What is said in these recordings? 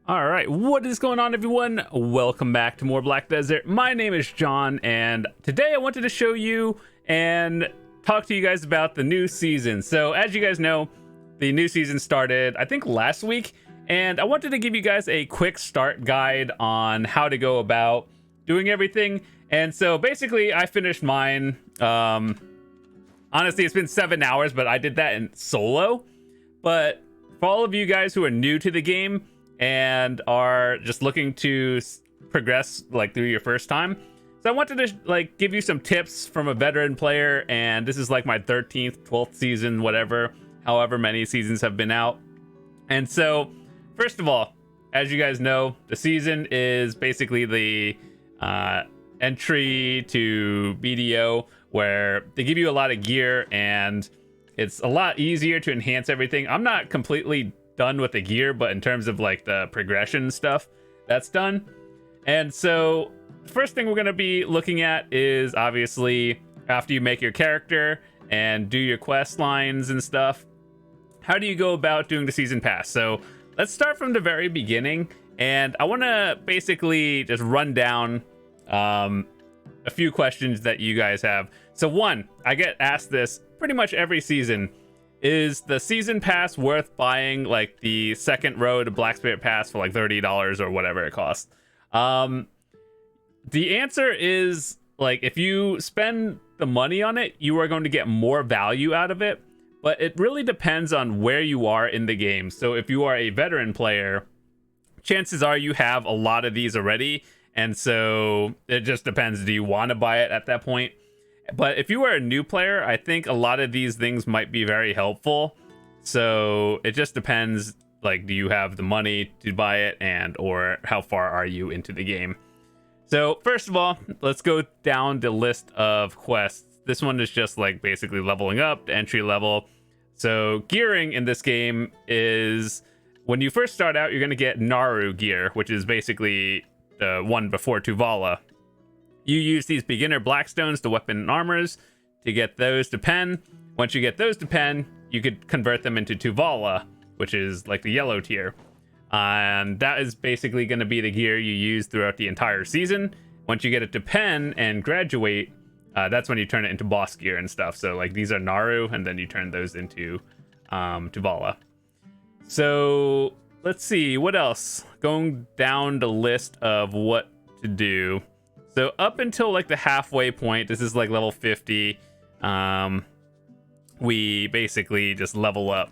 All right, what is going on, everyone? Welcome back to more Black Desert. My name is John, and today I wanted to show you and talk to you guys about the new season. So, as you guys know, the new season started, I think, last week, and I wanted to give you guys a quick start guide on how to go about doing everything. And so, basically, I finished mine. Honestly, it's been 7 hours, but I did that in solo. But for all of you guys who are new to the game and are just looking to progress like through your first time, so I wanted to like give you some tips from a veteran player, and this is like my 13th 12th season, whatever, however many seasons have been out. And so first of all, as you guys know, the season is basically the entry to BDO, where they give you a lot of gear and it's a lot easier to enhance everything. I'm not completely done with the gear, but in terms of like the progression stuff, that's done. And so the first thing we're going to be looking at is obviously after you make your character and do your quest lines and stuff, how do you go about doing the season pass? So let's start from the very beginning, and I want to basically just run down a few questions that you guys have. So one, I get asked this pretty much every season: is the season pass worth buying like the second row to Black Spirit Pass for like $30 or whatever it costs? The answer is, like, if you spend the money on it, you are going to get more value out of it, but it really depends on where you are in the game. So if you are a veteran player, chances are you have a lot of these already, and so it just depends. Do you want to buy it at that point? But if you are a new player, I think a lot of these things might be very helpful. So it just depends, like, do you have the money to buy it, and or how far are you into the game? So first of all, let's go down the list of quests. This one is just like basically leveling up, the entry level. So gearing in this game is, when you first start out, you're going to get Naru gear, which is basically the one before Tuvala. You use these beginner blackstones to weapon and armors to get those to pen. Once you get those to pen, you could convert them into Tuvala, which is like the yellow tier. And that is basically going to be the gear you use throughout the entire season. Once you get it to pen and graduate, that's when you turn it into boss gear and stuff. So like these are Naru, and then you turn those into Tuvala. So let's see, what else? Going down the list of what to do. So up until like the halfway point, this is like level 50, we basically just level up.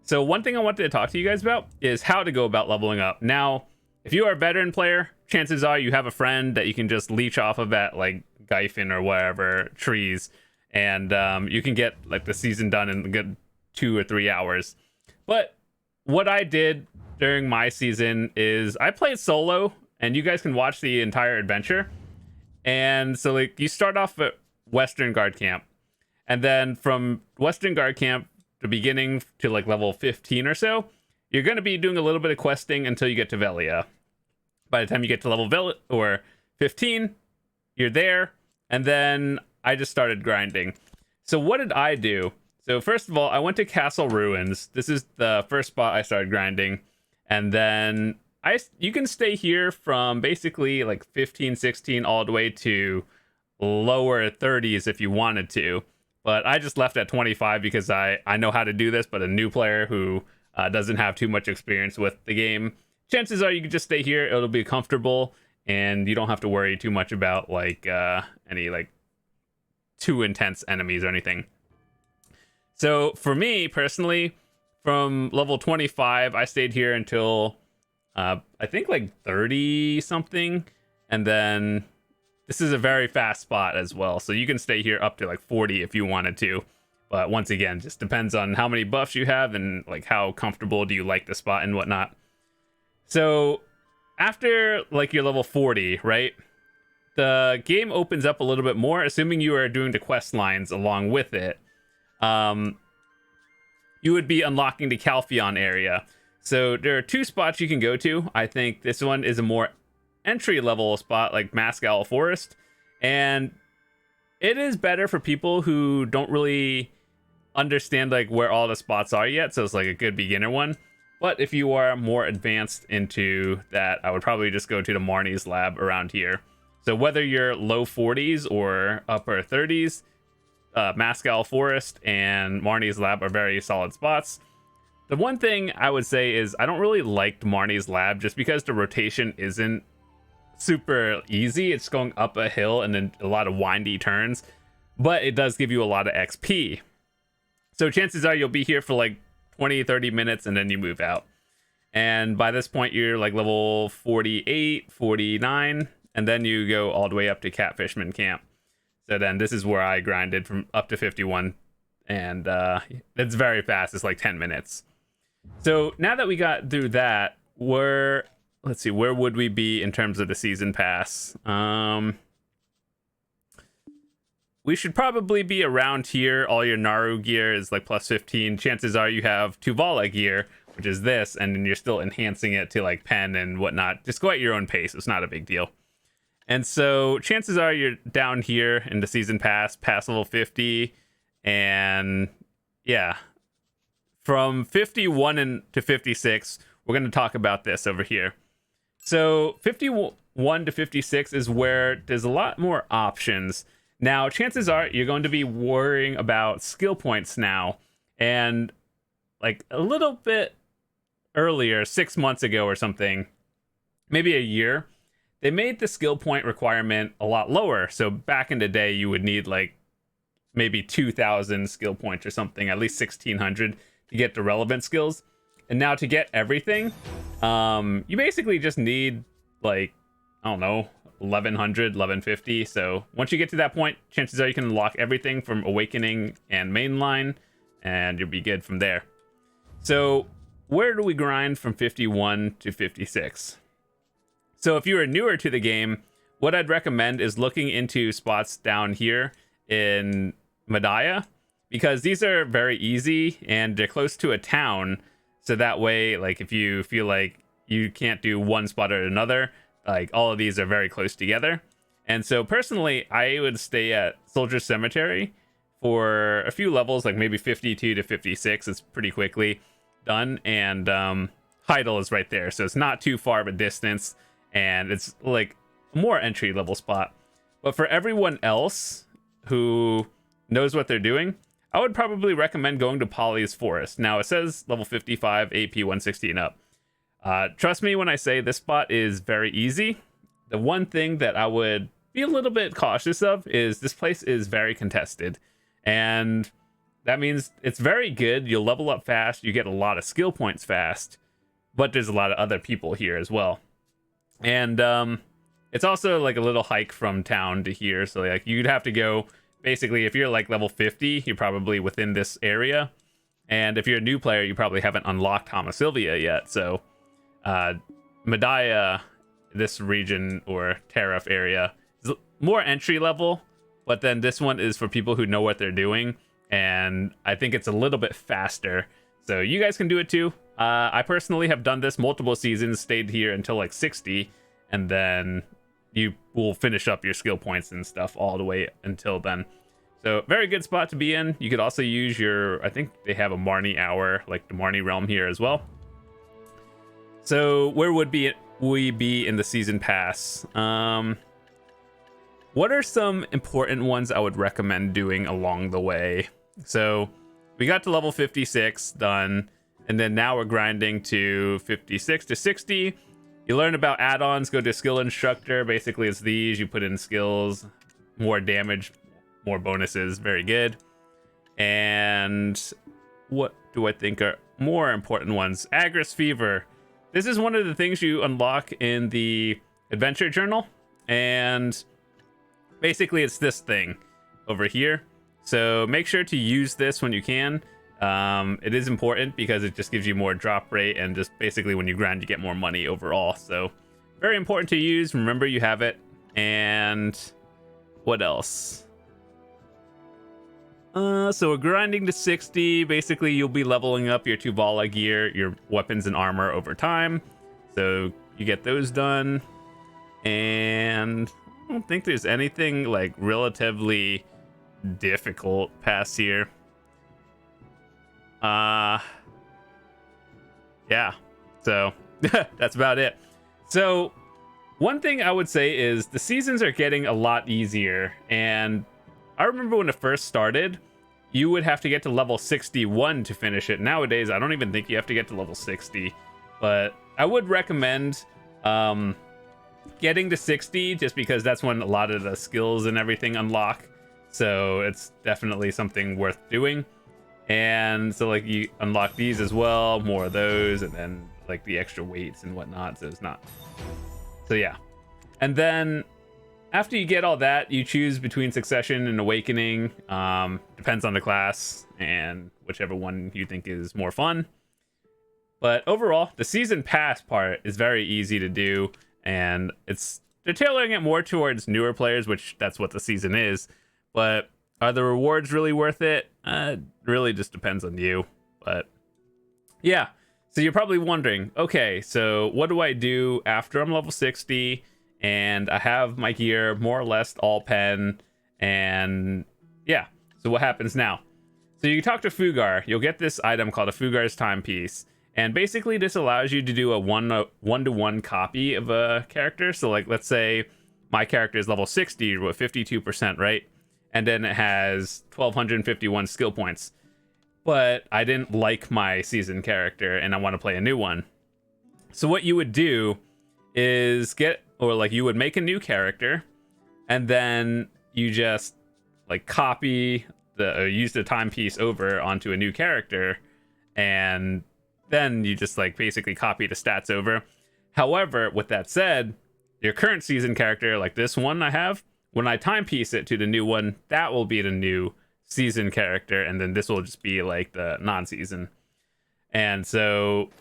So one thing I wanted to talk to you guys about is how to go about leveling up. Now, if you are a veteran player, chances are you have a friend that you can just leech off of at like Gyfin or whatever trees, and you can get like the season done in a good 2 or 3 hours. But what I did during my season is I played solo, and you guys can watch the entire adventure. And so like you start off at Western Guard Camp, and then from Western Guard Camp, the beginning to like level 15 or so, you're going to be doing a little bit of questing until you get to Velia. By the time you get to level 15, you're there, and then I just started grinding. So what did I do? So first of all, I went to Castle Ruins. This is the first spot I started grinding, and then you can stay here from basically like 15, 16 all the way to lower 30s if you wanted to. But I just left at 25 because I know how to do this, but a new player who doesn't have too much experience with the game, chances are you can just stay here. It'll be comfortable, and you don't have to worry too much about like any like too intense enemies or anything. So for me personally, from level 25, I stayed here until I think like 30 something, and then this is a very fast spot as well, so you can stay here up to like 40 if you wanted to. But once again, just depends on how many buffs you have and like how comfortable do you like the spot and whatnot. So after like your level 40, right, the game opens up a little bit more, assuming you are doing the quest lines along with it. You would be unlocking the Calpheon area. So there are 2 spots you can go to. I think this one is a more entry level spot, like Mascal Forest, and it is better for people who don't really understand like where all the spots are yet, so it's like a good beginner one. But if you are more advanced into that, I would probably just go to the Marnie's lab around here. So whether you're low 40s or upper 30s, Mascal Forest and Marnie's lab are very solid spots. The one thing I would say is I don't really like Marnie's lab just because the rotation isn't super easy. It's going up a hill and then a lot of windy turns, but it does give you a lot of XP. So chances are you'll be here for like 20-30 minutes and then you move out. And by this point you're like level 48, 49, and then you go all the way up to Catfishman Camp. So then this is where I grinded from up to 51, and it's very fast. It's like 10 minutes. So now that we got through that, let's see, where would we be in terms of the season pass? We should probably be around here. All your Naru gear is like plus 15. Chances are you have Tuvala gear, which is this, and then you're still enhancing it to like pen and whatnot. Just go at your own pace. It's not a big deal. And so chances are you're down here in the season pass, past level 50. And yeah, from 51 to 56, we're going to talk about this over here. So 51 to 56 is where there's a lot more options. Now, chances are you're going to be worrying about skill points now. And like a little bit earlier, 6 months ago or something, maybe a year, they made the skill point requirement a lot lower. So back in the day, you would need like maybe 2,000 skill points or something, at least 1,600 to get the relevant skills. And now to get everything, you basically just need like, I don't know, 1,100, 1,150. So once you get to that point, chances are you can unlock everything from Awakening and Mainline, and you'll be good from there. So where do we grind from 51 to 56? So if you are newer to the game, what I'd recommend is looking into spots down here in Madaya, because these are very easy and they're close to a town. So that way, like if you feel like you can't do one spot or another, like all of these are very close together. And so personally, I would stay at Soldier Cemetery for a few levels, like maybe 52 to 56. It's pretty quickly done. And Heidel is right there. So it's not too far of a distance. And it's like a more entry level spot. But for everyone else who knows what they're doing, I would probably recommend going to Polly's Forest. Now it says level 55, AP 160 and up. Trust me when I say this spot is very easy. The one thing that I would be a little bit cautious of is this place is very contested. And that means it's very good. You'll level up fast. You get a lot of skill points fast. But there's a lot of other people here as well. And it's also like a little hike from town to here. So like you'd have to go, basically, if you're like level 50, you're probably within this area. And if you're a new player, you probably haven't unlocked Hamasylvia yet. So Madaya, this region or Tariff area, is more entry level. But then this one is for people who know what they're doing. And I think it's a little bit faster. So you guys can do it too. I personally have done this multiple seasons, stayed here until like 60, and then you will finish up your skill points and stuff all the way until then. So very good spot to be in. You could also use your, I think they have a Marnie hour, like the Marnie realm here as well. So where would we be in the season pass? What are some important ones I would recommend doing along the way? So we got to level 56 done. And then now we're grinding to 56 to 60. You learn about add-ons, go to skill instructor. Basically, it's these. You put in skills, more damage, more bonuses. Very good. And what do I think are more important ones? Agris Fever. This is one of the things you unlock in the adventure journal. And basically, it's this thing over here. So make sure to use this when you can. It is important because it just gives you more drop rate, and just basically when you grind you get more money overall. So very important to use. Remember you have it. And what else? So we're grinding to 60. Basically you'll be leveling up your Tuvala gear, your weapons and armor over time. So you get those done. And I don't think there's anything like relatively difficult past here. yeah, so that's about it. So one thing I would say is the seasons are getting a lot easier, and I remember when it first started, you would have to get to level 61 to finish it. Nowadays, I don't even think you have to get to level 60, but I would recommend getting to 60 just because that's when a lot of the skills and everything unlock. So it's definitely something worth doing. And so like you unlock these as well, more of those, and then like the extra weights and whatnot. So it's not. So yeah. And then after you get all that, you choose between Succession and Awakening. Depends on the class and whichever one you think is more fun. But overall, the season pass part is very easy to do, and they're tailoring it more towards newer players, which that's what the season is. But are the rewards really worth it? Really just depends on you. But yeah, so you're probably wondering, okay, so what do I do after I'm level 60 and I have my gear more or less all pen? And yeah, so what happens now? So you talk to Fughar, you'll get this item called a Fughar's timepiece. And basically this allows you to do a one-to-one copy of a character. So like, let's say my character is level 60 with 52%, right? And then it has 1251 skill points. But I didn't like my seasoned character and I want to play a new one. So what you would do is you would make a new character, and then you just like use the timepiece over onto a new character, and then you just like basically copy the stats over. However, with that said, your current season character, like this one I have, when I timepiece it to the new one, that will be the new season character, and then this will just be like the non-season. And so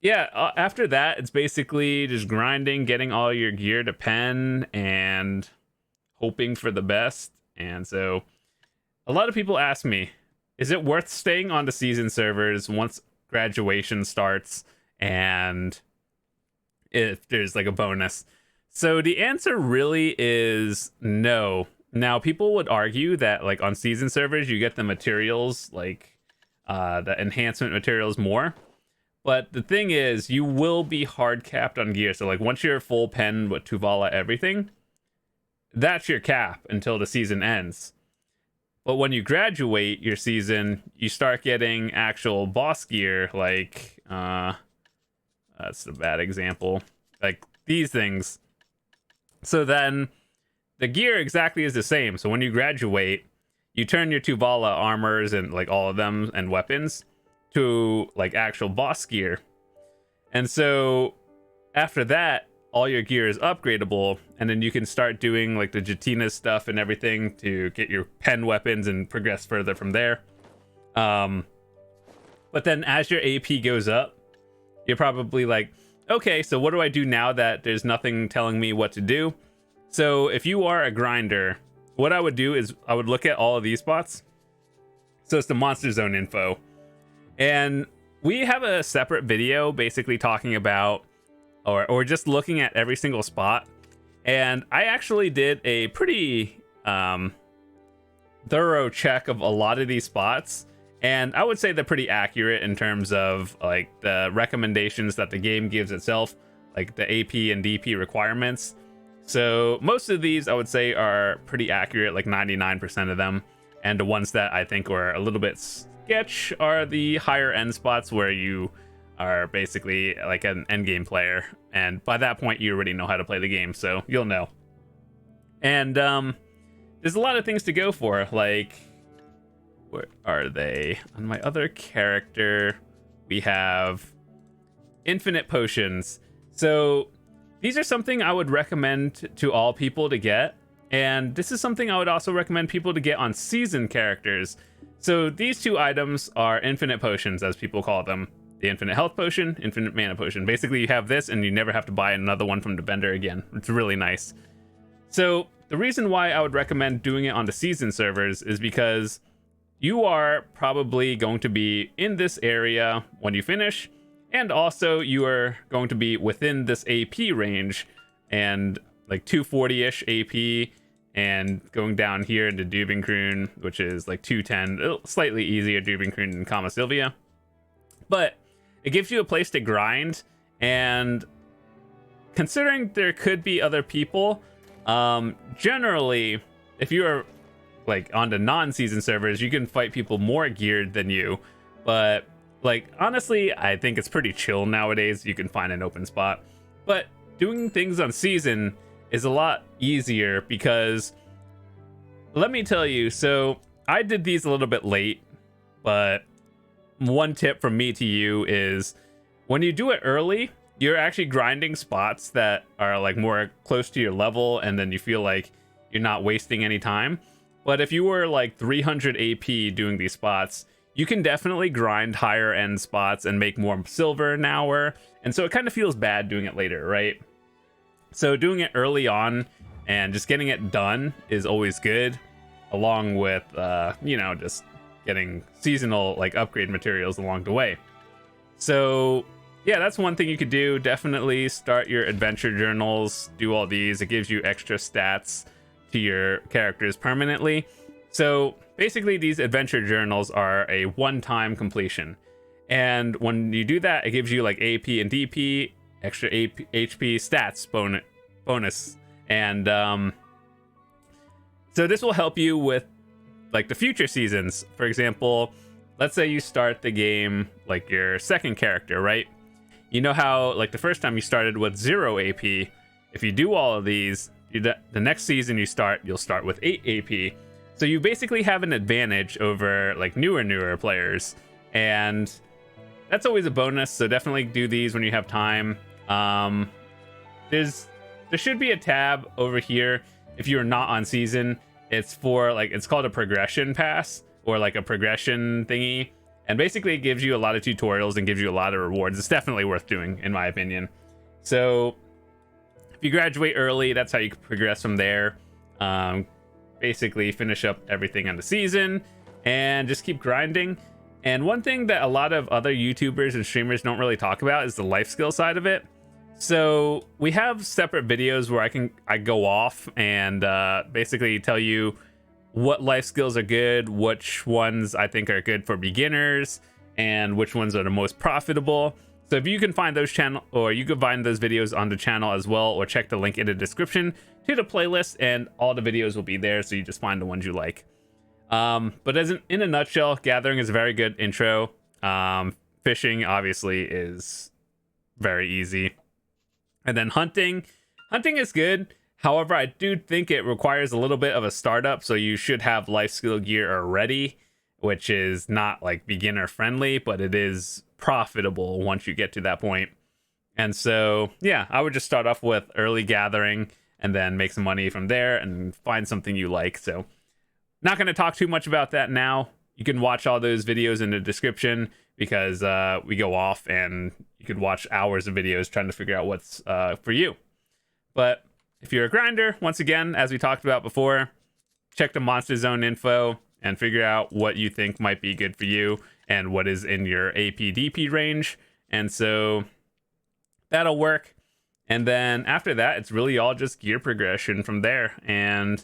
yeah, after that it's basically just grinding, getting all your gear to pen, and hoping for the best. And so a lot of people ask me, is it worth staying on the season servers once graduation starts and if there's like a bonus? So the answer really is no. Now, people would argue that like on season servers, you get the materials, like the enhancement materials more. But the thing is, you will be hard capped on gear. So like once you're full pen with Tuvala everything, that's your cap until the season ends. But when you graduate your season, you start getting actual boss gear, like that's a bad example, like these things. So then the gear exactly is the same. So when you graduate, you turn your Tuvala armors and like all of them and weapons to like actual boss gear. And so after that, all your gear is upgradable, and then you can start doing like the Jatina stuff and everything to get your pen weapons and progress further from there. But then as your AP goes up, you're probably like, okay, so what do I do now that there's nothing telling me what to do? So if you are a grinder, what I would do is I would look at all of these spots. So it's the monster zone info. And we have a separate video basically talking about or just looking at every single spot. And I actually did a pretty thorough check of a lot of these spots. And I would say they're pretty accurate in terms of like the recommendations that the game gives itself, like the AP and DP requirements. So most of these I would say are pretty accurate, like 99% of them. And the ones that I think were a little bit sketch are the higher end spots where you are basically like an endgame player. And by that point, you already know how to play the game, so you'll know. And there's a lot of things to go for, like, where are they? On my other character, we have infinite potions. So these are something I would recommend to all people to get. And this is something I would also recommend people to get on seasoned characters. So these two items are infinite potions, as people call them. The infinite health potion, infinite mana potion. Basically, you have this and you never have to buy another one from the vendor again. It's really nice. So the reason why I would recommend doing it on the season servers is because you are probably going to be in this area when you finish, and also you are going to be within this AP range, and like 240-ish AP, and going down here into Dubinkrun, which is like 210, slightly easier Dubinkrun than Kama Sylvia. But it gives you a place to grind. And considering there could be other people, generally, if you are like on the non-season servers, you can fight people more geared than you. But like, honestly, I think it's pretty chill nowadays. You can find an open spot. But doing things on season is a lot easier because, let me tell you, so I did these a little bit late, but one tip from me to you is when you do it early, you're actually grinding spots that are like more close to your level, and then you feel like you're not wasting any time. But if you were like 300 AP doing these spots, you can definitely grind higher end spots and make more silver an hour. And so it kind of feels bad doing it later, right? So doing it early on and just getting it done is always good, along with, you know, just getting seasonal like upgrade materials along the way. So yeah, that's one thing you could do. Definitely start your adventure journals, do all these. It gives you extra stats to your characters permanently. So basically these adventure journals are a one-time completion. And when you do that, it gives you like AP and DP, extra AP, HP stats bonus. And so this will help you with like the future seasons. For example, let's say you start the game like your second character, right? You know how like the first time you started with 0 AP. If you do all of these, the next season you'll start with 8 AP. So you basically have an advantage over like newer players, and that's always a bonus. So definitely do these when you have time. There should be a tab over here if you're not on season. It's for like, it's called a progression pass or like a progression thingy, and basically it gives you a lot of tutorials and gives you a lot of rewards. It's definitely worth doing in my opinion. So if you graduate early, that's how you can progress from there. Basically finish up everything on the season and just keep grinding. And one thing that a lot of other YouTubers and streamers don't really talk about is the life skill side of it. So we have separate videos where I go off and basically tell you what life skills are good, which ones I think are good for beginners, and which ones are the most profitable. So if you can find those you can find those videos on the channel as well, or check the link in the description to the playlist, and all the videos will be there. So you just find the ones you like. But in a nutshell, gathering is a very good intro. Fishing obviously is very easy. And then hunting is good. However, I do think it requires a little bit of a startup, so you should have life skill gear already, which is not like beginner friendly, but it is profitable once you get to that point. And so, yeah, I would just start off with early gathering and then make some money from there and find something you like. So not going to talk too much about that now. You can watch all those videos in the description because we go off and you could watch hours of videos trying to figure out what's for you. But if you're a grinder, once again, as we talked about before, check the Monster Zone info and figure out what you think might be good for you and what is in your AP/DP range. And so that'll work. And then after that, it's really all just gear progression from there. And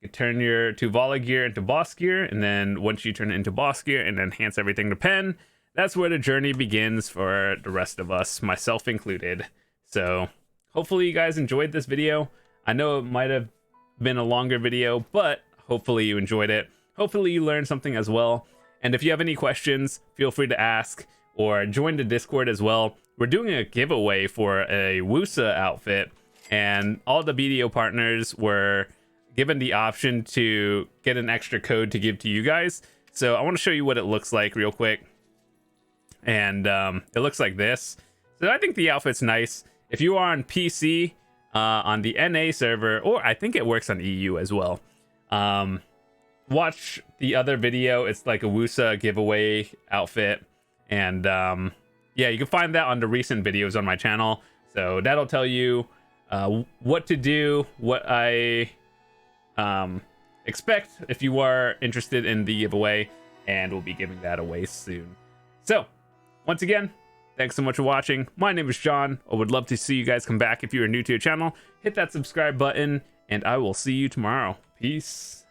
you can turn your Tuvala gear into boss gear. And then once you turn it into boss gear and enhance everything to pen, that's where the journey begins for the rest of us, myself included. So hopefully you guys enjoyed this video. I know it might have been a longer video, but hopefully you enjoyed it. Hopefully you learned something as well. And if you have any questions, feel free to ask or join the Discord as well. We're doing a giveaway for a Wusa outfit, and all the BDO partners were given the option to get an extra code to give to you guys. So I want to show you what it looks like real quick. And it looks like this. So I think the outfit's nice. If you are on PC, on the NA server, or I think it works on EU as well, watch the other video. It's like a Wusa giveaway outfit. And yeah, you can find that on the recent videos on my channel. So that'll tell you what to do, what I expect if you are interested in the giveaway, and we'll be giving that away soon. So once again, thanks so much for watching. My name is John. I would love to see you guys come back if you are new to your channel. Hit that subscribe button, and I will see you tomorrow. Peace.